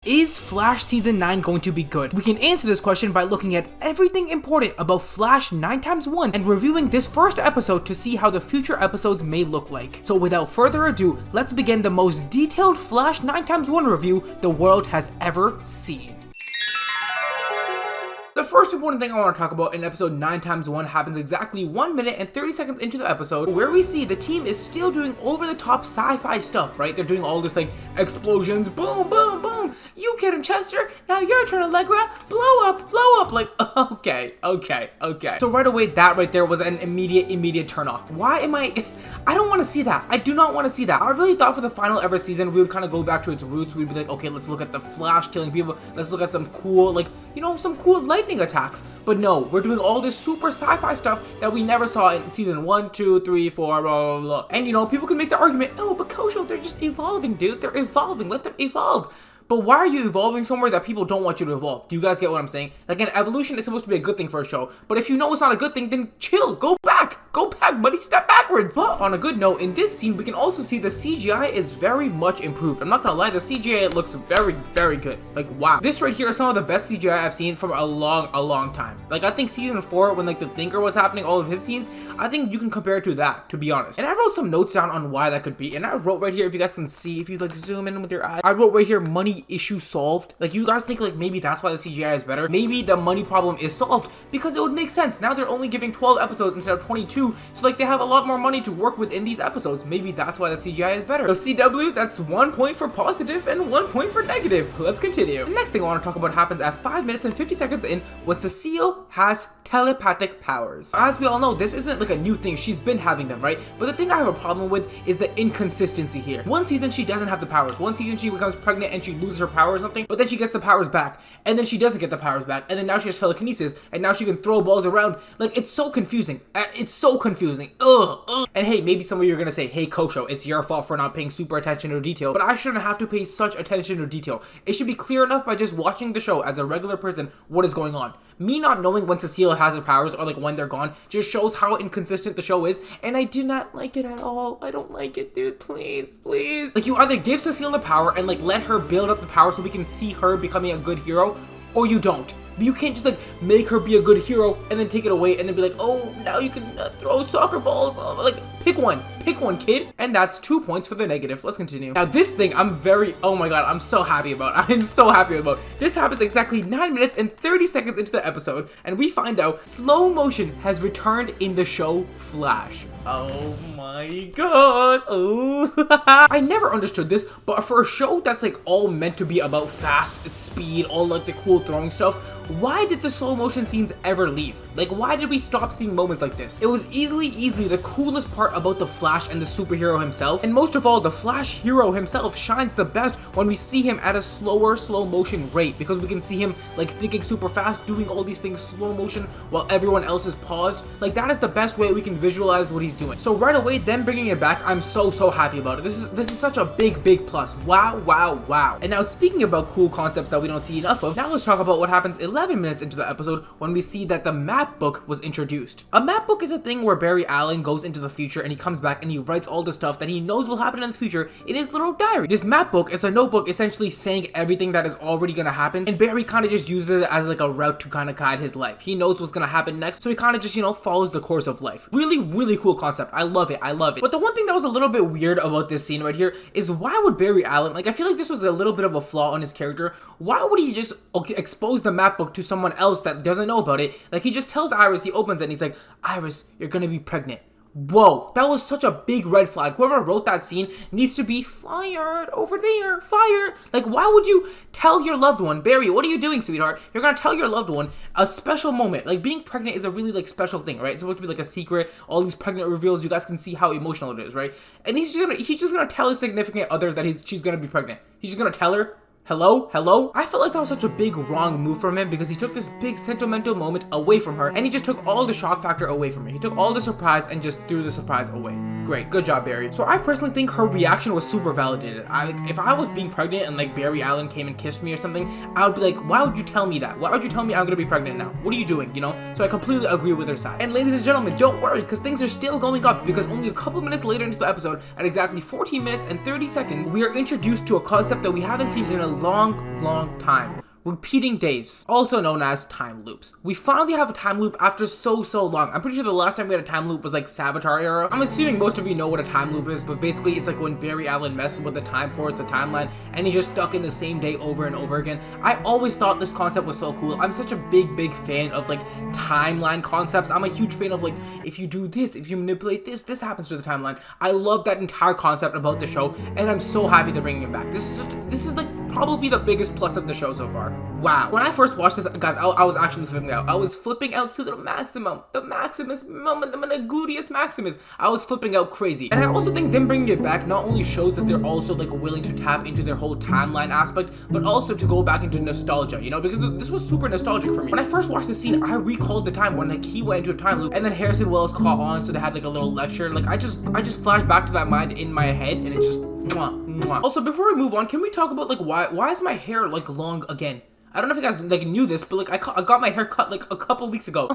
Is Flash Season 9 going to be good? We can answer this question by looking at everything important about Flash 9x1 and reviewing this first episode to see how the future episodes may look like. So without further ado, let's begin the most detailed Flash 9x1 review the world has ever seen. The first important thing I want to talk about in episode 9x1 happens exactly 1 minute and 30 seconds into the episode, where we see the team is still doing over-the-top sci-fi stuff, right? They're doing all this like explosions, boom, boom, boom, you get him, Chester, now your turn, Allegra, blow up, like, okay. So right away, that right there was an immediate turn off. Why am I don't want to see that. I do not want to see that. I really thought for the final ever season, we would kind of go back to its roots. We'd be like, okay, let's look at the Flash killing people. Let's look at some cool, like, you know, some cool lightning attacks. But no, we're doing all this super sci-fi stuff that we never saw in season 1, 2, 3, 4, blah, blah, blah. And you know, people can make the argument, oh, but Kosho, they're just evolving, dude. They're evolving. Let them evolve. But why are you evolving somewhere that people don't want you to evolve? Do you guys get what I'm saying? Like, an evolution is supposed to be a good thing for a show. But if you know it's not a good thing, then chill. Go back, buddy. Step backwards. But on a good note, in this scene, we can also see the CGI is very much improved. I'm not gonna lie, the CGI looks very, very good. Like, wow. This right here is some of the best CGI I've seen from a long time. Like, I think season 4, when like the Thinker was happening, all of his scenes, I think you can compare it to that, to be honest. And I wrote some notes down on why that could be. And I wrote right here, if you guys can see, if you like zoom in with your eye, I wrote right here, money issue solved. Like, you guys think like maybe that's why the CGI is better? Maybe the money problem is solved because it would make sense. Now they're only giving 12 episodes instead of 22, so like they have a lot more money to work with in these episodes. Maybe that's why the CGI is better. So CW, that's 1 point for positive and 1 point for negative. Let's continue. The next thing I want to talk about happens at 5 minutes and 50 seconds in, when Cecile has telepathic powers. As we all know, this isn't like a new thing. She's been having them, right? But the thing I have a problem with is the inconsistency here. One season she doesn't have the powers. One season she becomes pregnant and she loses her power or something, but then she gets the powers back, and then she doesn't get the powers back, and then now she has telekinesis, and now she can throw balls around. Like, it's so confusing. It's so confusing. Ugh. And hey, maybe some of you are gonna say, hey Kosho, it's your fault for not paying super attention to detail, but I shouldn't have to pay such attention to detail. It should be clear enough by just watching the show as a regular person what is going on. Me not knowing when Cecile has her powers or like when they're gone just shows how inconsistent the show is, and I do not like it at all. I don't like it, dude. Please. Like, you either give Cecile the power and like let her build up the power so we can see her becoming a good hero, or you don't. But you can't just like make her be a good hero and then take it away and then be like, oh, now you can throw soccer balls. Like, pick one, kid. And that's 2 points for the negative. Let's continue. Now this thing, oh my god, I'm so happy about. I'm so happy about. This happens exactly 9 minutes and 30 seconds into the episode, and we find out slow motion has returned in the show Flash. Oh my god. Oh. I never understood this, but for a show that's like all meant to be about fast speed, all like the cool throwing stuff, why did the slow motion scenes ever leave? Like, why did we stop seeing moments like this? It was easily the coolest part about the Flash and the superhero himself, and most of all, the Flash hero himself shines the best when we see him at a slower slow motion rate, because we can see him like thinking super fast, doing all these things slow motion while everyone else is paused. Like, that is the best way we can visualize what he's doing. So right away, them bringing it back, I'm so happy about it. This is such a big plus. Wow. And now, speaking about cool concepts that we don't see enough of, now let's talk about what happens 11 minutes into the episode when we see that the map book was introduced. A map book is a thing where Barry Allen goes into the future and he comes back and he writes all the stuff that he knows will happen in the future in his little diary. This map book is a notebook essentially saying everything that is already gonna happen, and Barry kind of just uses it as like a route to kind of guide his life. He knows what's gonna happen next, so he kind of just, you know, follows the course of life. Really cool concept. I love it. But the one thing that was a little bit weird about this scene right here is, why would Barry Allen, like, I feel like this was a little bit of a flaw on his character. Why would he just expose the map book to someone else that doesn't know about it? Like, he just tells Iris, he opens it and he's like, Iris, you're gonna be pregnant. Whoa, that was such a big red flag. Whoever wrote that scene needs to be fired. Over there, fired. Like, why would you tell your loved one, Barry, what are you doing, sweetheart? You're gonna tell your loved one a special moment. Like, being pregnant is a really like special thing, right? It's supposed to be like a secret. All these pregnant reveals, you guys can see how emotional it is, right? And he's just gonna tell his significant other that she's gonna be pregnant. He's just gonna tell her. Hello? I felt like that was such a big wrong move from him, because he took this big sentimental moment away from her, and he just took all the shock factor away from her. He took all the surprise and just threw the surprise away. great. Good job, Barry. So I personally think her reaction was super validated. If I was being pregnant and like Barry Allen came and kissed me or something, I would be like, why would you tell me that? Why would you tell me I'm gonna be pregnant now? What are you doing, you know? So I completely agree with her side. And ladies and gentlemen, don't worry, because things are still going up, because only a couple minutes later into the episode, at exactly 14 minutes and 30 seconds, we are introduced to a concept that we haven't seen in a long time. Repeating days, also known as time loops. We finally have a time loop after so long. I'm pretty sure the last time we had a time loop was like Savitar era. I'm assuming most of you know what a time loop is, but basically it's like when Barry Allen messes with the time force, the timeline, and he's just stuck in the same day over and over again. I always thought this concept was so cool. I'm such a big fan of like timeline concepts. I'm a huge fan of like, if you do this, if you manipulate this happens to the timeline. I love that entire concept about the show, and I'm so happy they're bringing it back. This is like probably the biggest plus of the show so far. Wow. When I first watched this, guys, I was actually flipping out. I was flipping out to the maximum. The Maximus, the gluteus maximus. I was flipping out crazy. And I also think them bringing it back not only shows that they're also like willing to tap into their whole timeline aspect, but also to go back into nostalgia, you know, because this was super nostalgic for me. When I first watched the scene, I recalled the time when like he went into a time loop and then Harrison Wells caught on, so they had like a little lecture. Like I just flashed back to that mind in my head, and it just mwah. Also, before we move on, can we talk about like why is my hair like long again? I don't know if you guys like knew this, but like I got my hair cut like a couple weeks ago.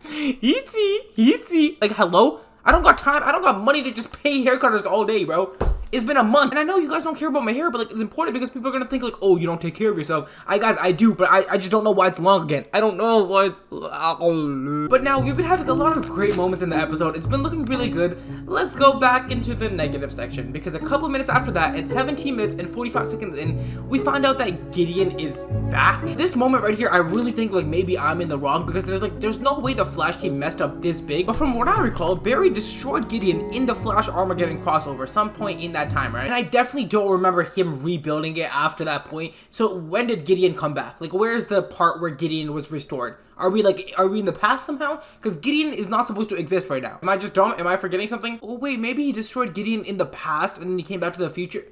Eatsy. Like hello? I don't got time. I don't got money to just pay haircutters all day, bro. It's been a month, and I know you guys don't care about my hair, but like it's important because people are gonna think like, oh, you don't take care of yourself. Guys, I do, but I just don't know why it's long again. I don't know why it's. But now we've been having a lot of great moments in the episode. It's been looking really good. Let's go back into the negative section, because a couple minutes after that, at 17 minutes and 45 seconds in, we find out that Gideon is back. This moment right here, I really think like maybe I'm in the wrong, because there's no way the Flash team messed up this big. But from what I recall, Barry destroyed Gideon in the Flash Armageddon crossover some point in that time, right? And I definitely don't remember him rebuilding it after that point. So when did Gideon come back? Like, where's the part where Gideon was restored? Are we in the past somehow? Because Gideon is not supposed to exist right now. Am I just dumb? Am I forgetting something? Oh wait, maybe he destroyed Gideon in the past and then he came back to the future.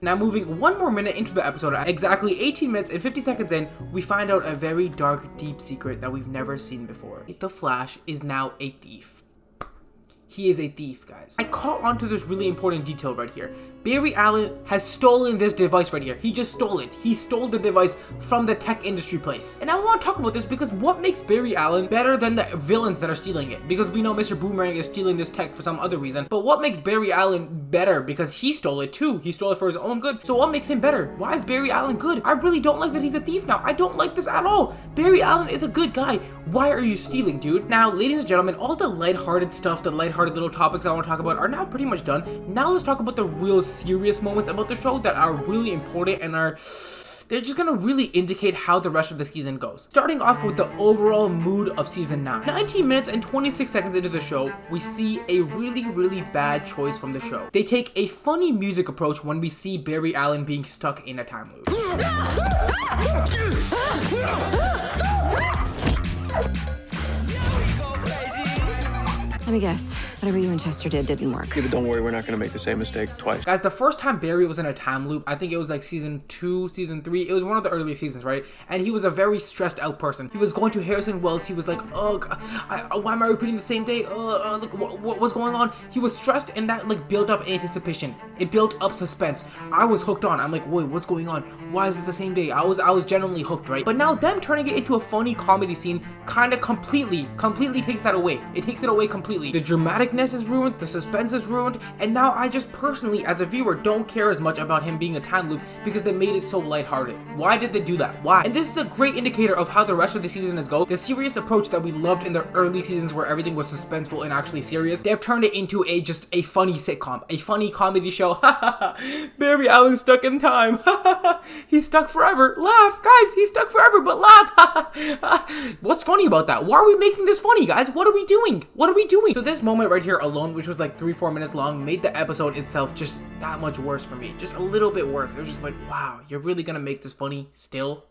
Now moving one more minute into the episode, at exactly 18 minutes and 50 seconds in, we find out a very dark, deep secret that we've never seen before. The Flash is now a thief. He is a thief, guys. I caught on to this really important detail right here. Barry Allen has stolen this device right here. He just stole it. He stole the device from the tech industry place. And I want to talk about this because what makes Barry Allen better than the villains that are stealing it? Because we know Mr. Boomerang is stealing this tech for some other reason. But what makes Barry Allen better? Because he stole it too. He stole it for his own good. So what makes him better? Why is Barry Allen good? I really don't like that he's a thief now. I don't like this at all. Barry Allen is a good guy. Why are you stealing, dude? Now, ladies and gentlemen, all the lighthearted stuff, the lighthearted little topics I want to talk about are now pretty much done. Now let's talk about the real serious moments about the show that are really important and they're just gonna really indicate how the rest of the season goes. Starting off with the overall mood of season 9. 19 minutes and 26 seconds into the show, we see a really bad choice from the show. They take a funny music approach when we see Barry Allen being stuck in a time loop. Let me guess. Whatever you and Chester did didn't work. Yeah, but don't worry, we're not going to make the same mistake twice. Guys, the first time Barry was in a time loop, I think it was like season 2, season 3. It was one of the early seasons, right? And he was a very stressed out person. He was going to Harrison Wells. He was like, oh, why am I repeating the same day? Like, what's going on? He was stressed, and that like built up anticipation. It built up suspense. I was hooked on. I'm like, wait, what's going on? Why is it the same day? I was genuinely hooked, right? But now them turning it into a funny comedy scene kind of completely takes that away. It takes it away completely. The dramaticness is ruined, the suspense is ruined, and now I just personally, as a viewer, don't care as much about him being a time loop because they made it so lighthearted. Why did they do that? Why? And this is a great indicator of how the rest of the season is going. The serious approach that we loved in the early seasons where everything was suspenseful and actually serious, they've turned it into just a funny sitcom, a funny comedy show. Barry Allen's stuck in time. He's stuck forever. Laugh, guys, he's stuck forever, but laugh. What's funny about that? Why are we making this funny, guys? What are we doing? What are we doing? So this moment right here alone, which was like 3-4 minutes long, made the episode itself just that much worse for me. Just a little bit worse. It was just like, wow, you're really gonna make this funny still?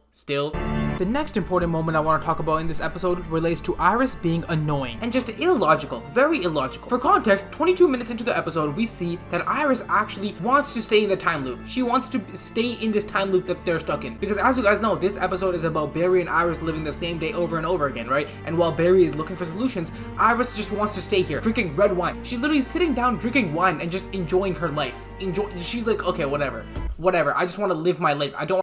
The next important moment I want to talk about in this episode relates to Iris being annoying and just illogical, very illogical. For context, 22 minutes into the episode, we see that Iris actually wants to stay in the time loop. She wants to stay in this time loop that they're stuck in. Because as you guys know, this episode is about Barry and Iris living the same day over and over again, right? And while Barry is looking for solutions, Iris just wants to stay here, drinking red wine. She's literally sitting down, drinking wine, and just enjoying her life. She's like, okay, whatever. I just want to live my life. I don't.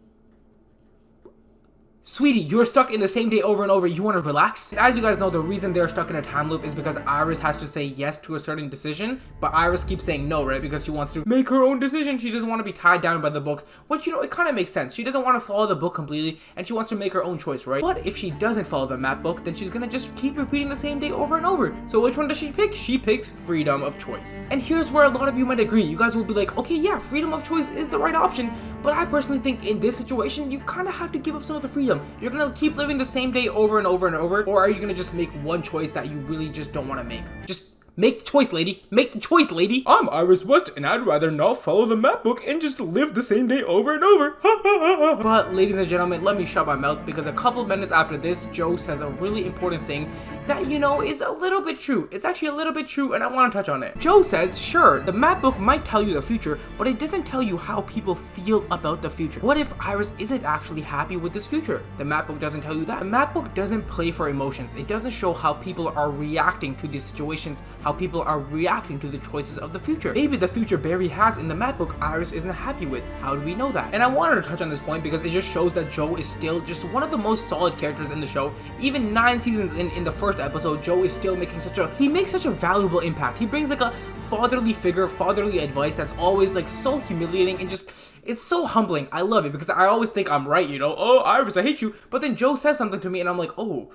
Sweetie, you're stuck in the same day over and over. You want to relax? And as you guys know, the reason they're stuck in a time loop is because Iris has to say yes to a certain decision, but Iris keeps saying no, right? Because she wants to make her own decision. She doesn't want to be tied down by the book, which, you know, it kind of makes sense. She doesn't want to follow the book completely, and she wants to make her own choice, right? But if she doesn't follow the map book, then she's gonna just keep repeating the same day over and over. So which one does she pick? She picks freedom of choice. And here's where a lot of you might agree. You guys will be like, okay, yeah, freedom of choice is the right option, but I personally think in this situation, you kind of have to give up some of the freedom. You're gonna keep living the same day over and over and over, or are you gonna just make one choice that you really just don't want to make? Just make the choice, lady. Make the choice, lady. I'm Iris West, and I'd rather not follow the map book and just live the same day over and over. But ladies and gentlemen, let me shut my mouth, because a couple minutes after this, Joe says a really important thing that, you know, is a little bit true. It's actually a little bit true, and I want to touch on it. Joe says, sure, the map book might tell you the future, but it doesn't tell you how people feel about the future. What if Iris isn't actually happy with this future? The map book doesn't tell you that. The map book doesn't play for emotions. It doesn't show how people are reacting to these situations, how people are reacting to the choices of the future. Maybe the future Barry has in the map book, Iris isn't happy with. How do we know that? And I wanted to touch on this point because it just shows that Joe is still just one of the most solid characters in the show. Even 9 seasons in the first episode, Joe is still making such a valuable impact. He brings like a fatherly figure, fatherly advice that's always like so humiliating and just, it's so humbling. I love it because I always think I'm right, you know, oh, Iris, I hate you. But then Joe says something to me and I'm like, oh,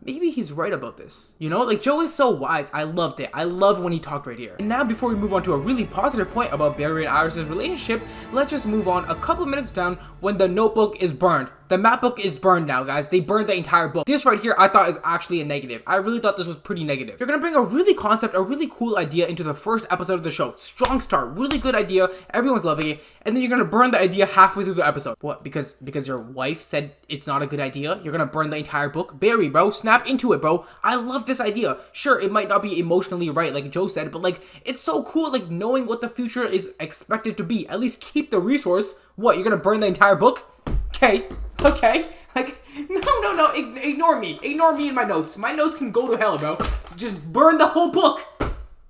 maybe he's right about this. You know, like Joe is so wise. I loved it. I love when he talked right here. And now before we move on to a really positive point about Barry and Iris' relationship, let's just move on a couple minutes down when the notebook is burned. The map book is burned now, guys. They burned the entire book. This right here, I thought is actually a negative. I really thought this was pretty negative. You're gonna bring a really cool idea into the first episode of the show. Strong start, really good idea. Everyone's loving it. And then you're gonna burn the idea halfway through the episode. What? Because your wife said it's not a good idea? You're gonna burn the entire book? Barry, bro, snap into it, bro. I love this idea. Sure, it might not be emotionally right, like Joe said, but like, it's so cool, like knowing what the future is expected to be. At least keep the resource. What? You're gonna burn the entire book? Okay, like, no, ignore me in my notes. My notes can go to hell, bro. Just burn the whole book.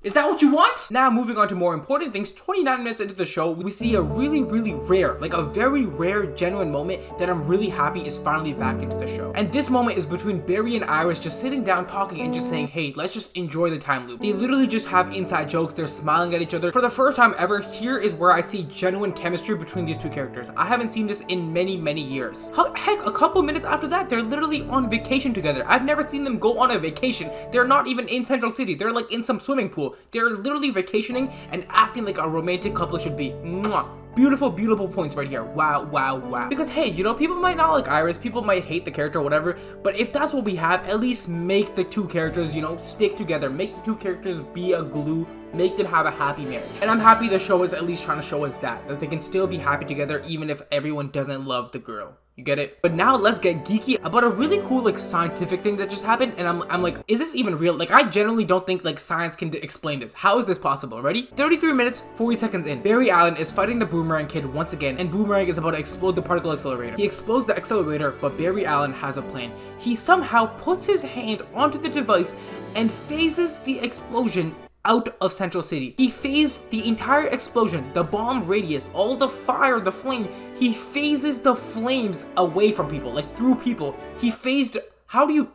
Is that what you want? Now, moving on to more important things, 29 minutes into the show, we see a really rare, like a very rare, genuine moment that I'm really happy is finally back into the show. And this moment is between Barry and Iris just sitting down talking and just saying, hey, let's just enjoy the time loop. They literally just have inside jokes. They're smiling at each other. For the first time ever, here is where I see genuine chemistry between these two characters. I haven't seen this in many years. Heck, a couple minutes after that, they're literally on vacation together. I've never seen them go on a vacation. They're not even in Central City. They're like in some swimming pool. They're literally vacationing and acting like a romantic couple should be. Mwah. Beautiful points right here. Wow. Because hey, you know, people might not like Iris, people might hate the character or whatever, but if that's what we have, at least make the two characters, you know, stick together. Make the two characters be a glue. Make them have a happy marriage. And I'm happy the show is at least trying to show us that they can still be happy together even if everyone doesn't love the girl. You get it? But now let's get geeky about a really cool like scientific thing that just happened, and I'm like, is this even real? Like, I generally don't think like science can explain this. How is this possible? Ready? 33 minutes, 40 seconds in. Barry Allen is fighting the Boomerang Kid once again, and Boomerang is about to explode the particle accelerator. He explodes the accelerator, but Barry Allen has a plan. He somehow puts his hand onto the device and phases the explosion out of Central City. He phased the entire explosion, the bomb radius, all the fire, the flame. He phases the flames away from people, like through people. He phased. How do you?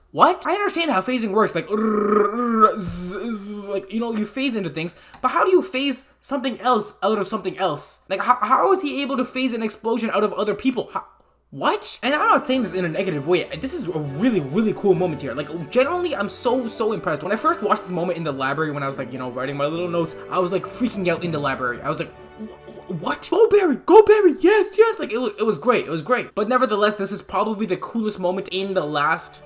What? I understand how phasing works, like you know, you phase into things, but how do you phase something else out of something else? Like, how is he able to phase an explosion out of other people? What? And I'm not saying this in a negative way. This is a really cool moment here. Like, generally, I'm so impressed. When I first watched this moment in the library, when I was like, you know, writing my little notes, I was like freaking out in the library. I was like, what? Go Barry, yes. Like, it was great. But nevertheless, this is probably the coolest moment in the last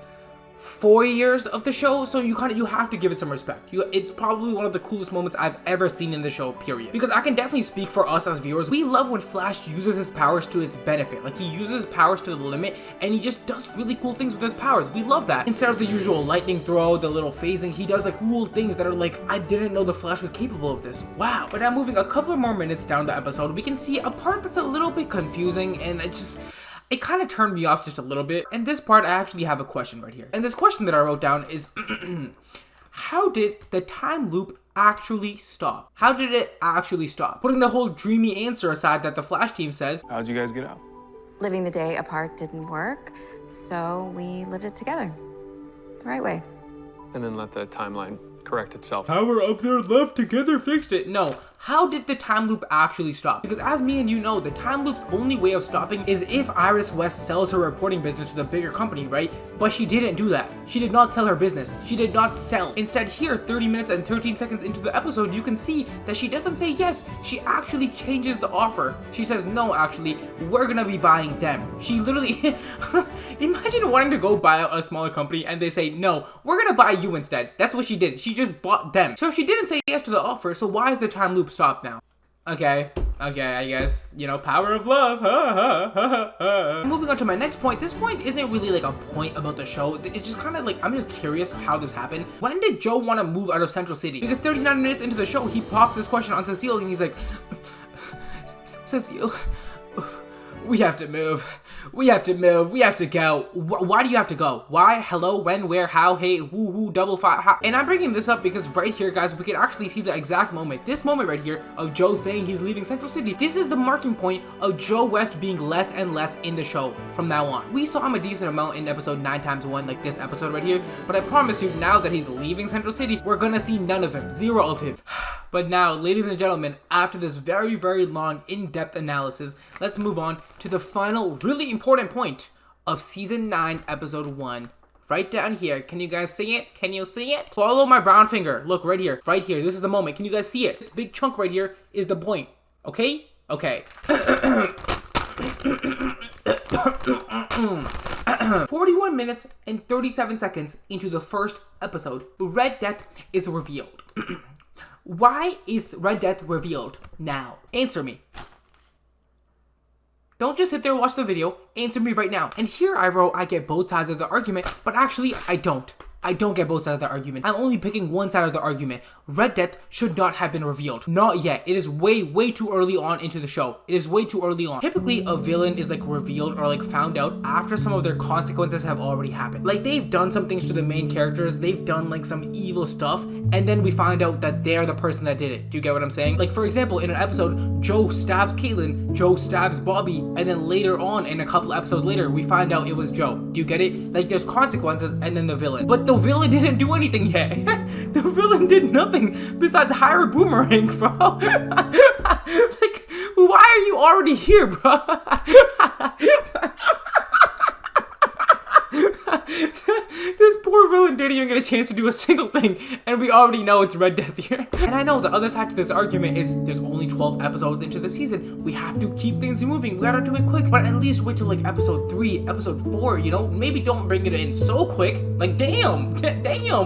4 years of the show, so you have to give it some respect. It's probably one of the coolest moments I've ever seen in the show, period. Because I can definitely speak for us as viewers. We love when Flash uses his powers to its benefit. Like, he uses his powers to the limit, and he just does really cool things with his powers. We love that. Instead of the usual lightning throw, the little phasing, he does like cool things that are like, I didn't know the Flash was capable of this. Wow. But now moving a couple more minutes down the episode, we can see a part that's a little bit confusing, and it kind of turned me off just a little bit. And this part, I actually have a question right here. And this question that I wrote down is, how did the time loop actually stop? How did it actually stop? Putting the whole dreamy answer aside that the Flash team says. How'd you guys get out? Living the day apart didn't work, so we lived it together. The right way. And then let the timeline correct itself. Power of their love together fixed it. No, how did the time loop actually stop? Because as me and you know, the time loop's only way of stopping is if Iris West sells her reporting business to the bigger company, right? But she didn't do that. She did not sell her business. She did not sell. Instead, here, 30 minutes and 13 seconds into the episode, you can see that she doesn't say yes. She actually changes the offer. She says, no, actually, we're gonna be buying them. She literally, imagine wanting to go buy a smaller company and they say, no, we're gonna buy you instead. That's what she did. She just bought them. So she didn't say yes to the offer, so why is the time loop stopped now? Okay, I guess, you know, power of love. Moving on to my next point. This point isn't really like a point about the show. It's just kind of like, I'm just curious how this happened. When did Joe want to move out of Central City? Because 39 minutes into the show, he pops this question on Cecile and he's like, Cecile, we have to move. We have to move. We have to go. Why do you have to go? Why? Hello? When? Where? How? Hey? Who? Double five? How? And I'm bringing this up because right here, guys, we can actually see the exact moment. This moment right here of Joe saying he's leaving Central City. This is the marking point of Joe West being less and less in the show from now on. We saw him a decent amount in episode 9x1, like this episode right here. But I promise you, now that he's leaving Central City, we're gonna see none of him. Zero of him. But now, ladies and gentlemen, after this very, very long, in-depth analysis, let's move on to the final, really important point of Season 9, Episode 1. Right down here. Can you guys see it? Can you see it? Follow my brown finger. Look, right here. Right here. This is the moment. Can you guys see it? This big chunk right here is the point. Okay? Okay. 41 minutes and 37 seconds into the first episode, Red Death is revealed. Why is Red Death revealed now? Answer me. Don't just sit there and watch the video. Answer me right now. And here I wrote I get both sides of the argument, but actually I don't. I don't get both sides of the argument. I'm only picking one side of the argument. Red Death should not have been revealed. Not yet. It is way, way too early on into the show. It is way too early on. Typically, a villain is like revealed or like found out after some of their consequences have already happened. Like they've done some things to the main characters. They've done like some evil stuff. And then we find out that they're the person that did it. Do you get what I'm saying? Like for example, in an episode, Joe stabs Caitlin, Joe stabs Bobby, and then later on, in a couple episodes later, we find out it was Joe. Do you get it? Like there's consequences and then the villain. But the villain didn't do anything yet. The villain did nothing besides hire a Boomerang, bro. Like, why are you already here, bro? This poor villain didn't even get a chance to do a single thing, and we already know it's Red Death here. And I know the other side to this argument is there's only 12 episodes into the season. We have to keep things moving. We gotta do it quick, but at least wait till like episode 3, episode 4, you know? Maybe don't bring it in so quick. Like, damn.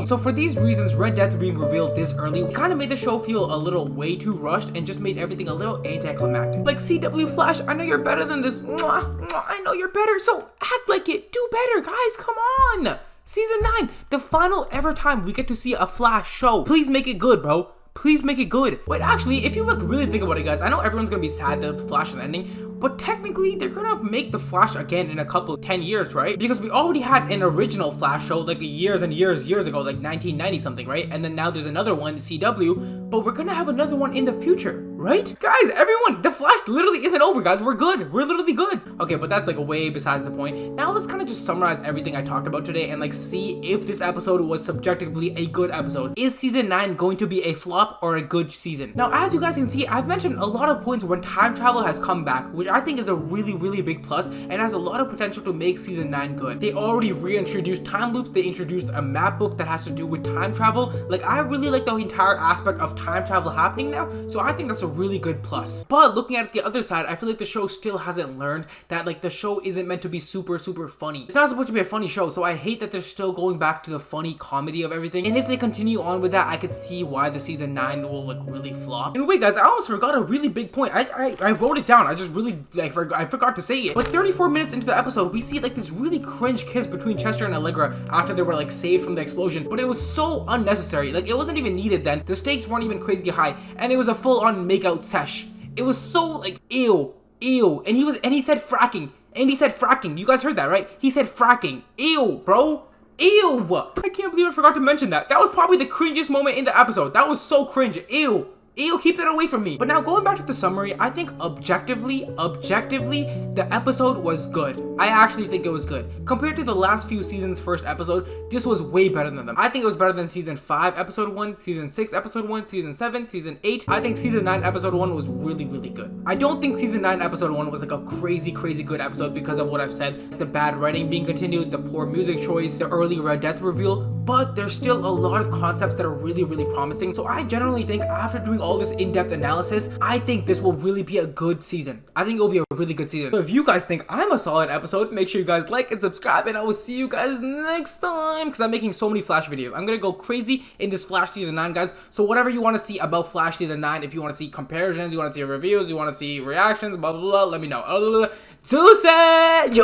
So for these reasons, Red Death being revealed this early, it kind of made the show feel a little way too rushed and just made everything a little anticlimactic. Like, CW Flash, I know you're better than this. I know you're better, so act like it. Do better, guys. Come on. Season 9, the final ever time we get to see a Flash show. Please make it good, bro. Please make it good. Wait, actually, if you like really think about it, guys, I know everyone's gonna be sad that the Flash is ending, but technically they're gonna make the Flash again in a couple 10 years, right? Because we already had an original Flash show like years and years ago, like 1990 something, right? And then now there's another one, CW, but we're gonna have another one in the future, right? Guys, everyone, the Flash literally isn't over, guys. We're good. We're literally good. Okay, but that's like way besides the point. Now let's kind of just summarize everything I talked about today and like see if this episode was subjectively a good episode. Is season 9 going to be a flop or a good season? Now, as you guys can see, I've mentioned a lot of points when time travel has come back, which I think is a really, really big plus and has a lot of potential to make season 9 good. They already reintroduced time loops. They introduced a map book that has to do with time travel. Like, I really like the entire aspect of time travel happening now, so I think that's a really good plus. But looking at it the other side, I feel like the show still hasn't learned that like the show isn't meant to be super funny. It's not supposed to be a funny show, so I hate that they're still going back to the funny comedy of everything. And if they continue on with that, I could see why the season 9 will like really flop. And wait guys, I almost forgot a really big point. I wrote it down. I just really like I forgot to say it. But 34 minutes into the episode, we see like this really cringe kiss between Chester and Allegra after they were like saved from the explosion. But it was so unnecessary. Like it wasn't even needed then. The stakes weren't even crazy high, and it was a full-on make-out sesh. It was so like ew. And he said fracking. And he said fracking. You guys heard that, right? He said fracking. Ew, bro. Ew. I can't believe I forgot to mention that. That was probably the cringiest moment in the episode. That was so cringe. Ew. Ew, keep that away from me. But now going back to the summary, I think objectively, the episode was good. I actually think it was good. Compared to the last few seasons' first episode, this was way better than them. I think it was better than season 5, episode 1, season 6, episode 1, season 7, season 8. I think season 9, episode 1 was really good. I don't think season 9, episode 1 was like a crazy good episode because of what I've said. The bad writing being continued, the poor music choice, the early Red Death reveal, but there's still a lot of concepts that are really promising. So I generally think after doing all this in-depth analysis, I think this will really be a good season. I think it will be a really good season. So if you guys think I'm a solid episode, make sure you guys like and subscribe, and I will see you guys next time, because I'm making so many Flash videos. I'm gonna go crazy in this Flash season 9, guys. So whatever you want to see about Flash season 9, if you want to see comparisons, you want to see reviews, you want to see reactions, blah blah blah, let me know. Deuces!